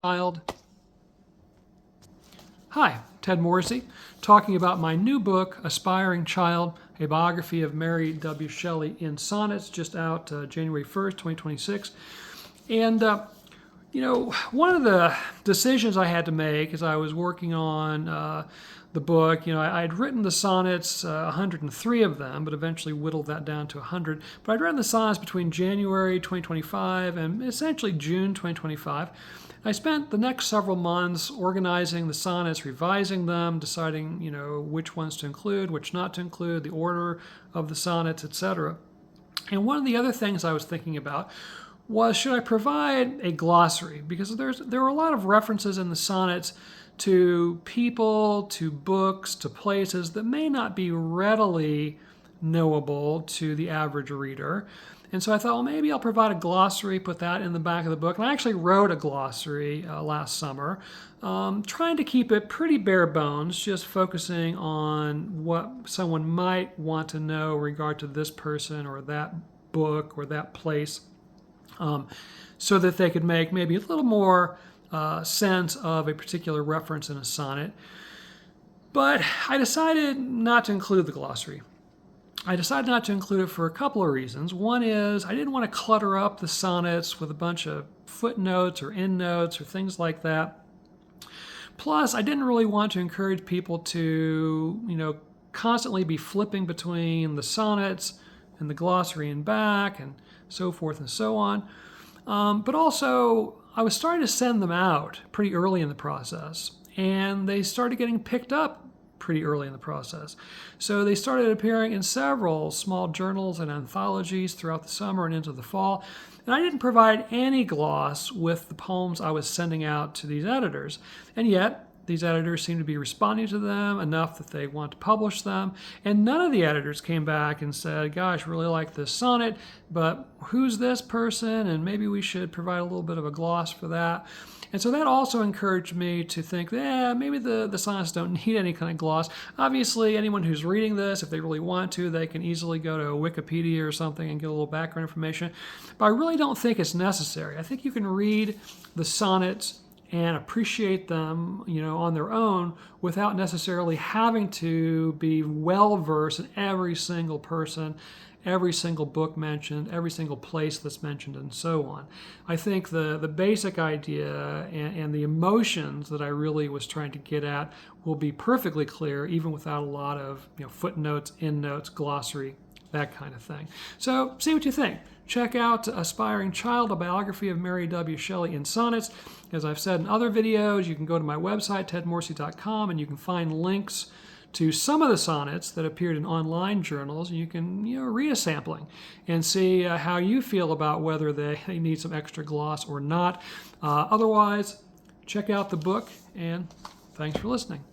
Child. Hi, Ted Morrissey, talking about my new book, Aspiring Child, a Biography of Mary W. Shelley in Sonnets, just out January 1st, 2026. And, one of the decisions I had to make as I was working on the book, I had written the sonnets, 103 of them, but eventually whittled that down to 100. But I'd written the sonnets between January 2025 and essentially June 2025. I spent the next several months organizing the sonnets, revising them, deciding, which ones to include, which not to include, the order of the sonnets, etc. And one of the other things I was thinking about was, should I provide a glossary? Because there are a lot of references in the sonnets to people, to books, to places that may not be readily knowable to the average reader. And so I thought, well, maybe I'll provide a glossary, put that in the back of the book. And I actually wrote a glossary last summer, trying to keep it pretty bare bones, just focusing on what someone might want to know in regard to this person or that book or that place, so that they could make maybe a little more sense of a particular reference in a sonnet. But I decided not to include the glossary. I decided not to include it for a couple of reasons. One is I didn't want to clutter up the sonnets with a bunch of footnotes or endnotes or things like that. Plus, I didn't really want to encourage people to, constantly be flipping between the sonnets and the glossary and back and so forth and so on. But also, I was starting to send them out pretty early in the process, and they started getting picked up pretty early in the process. So they started appearing in several small journals and anthologies throughout the summer and into the fall. And I didn't provide any gloss with the poems I was sending out to these editors. And yet, these editors seemed to be responding to them enough that they want to publish them. And none of the editors came back and said, gosh, really like this sonnet, but who's this person? And maybe we should provide a little bit of a gloss for that. And so that also encouraged me to think, maybe the sonnets don't need any kind of gloss. Obviously, anyone who's reading this, if they really want to, they can easily go to Wikipedia or something and get a little background information. But I really don't think it's necessary. I think you can read the sonnets and appreciate them, on their own without necessarily having to be well-versed in every single person, every single book mentioned, every single place that's mentioned, and so on. I think the basic idea and the emotions that I really was trying to get at will be perfectly clear, even without a lot of footnotes, endnotes, glossary, that kind of thing. So see what you think. Check out Aspiring Child, a Biography of Mary W. Shelley in Sonnets. As I've said in other videos, you can go to my website, tedmorrissey.com, and you can find links to some of the sonnets that appeared in online journals. You can read a sampling and see how you feel about whether they need some extra gloss or not. Otherwise, check out the book, and thanks for listening.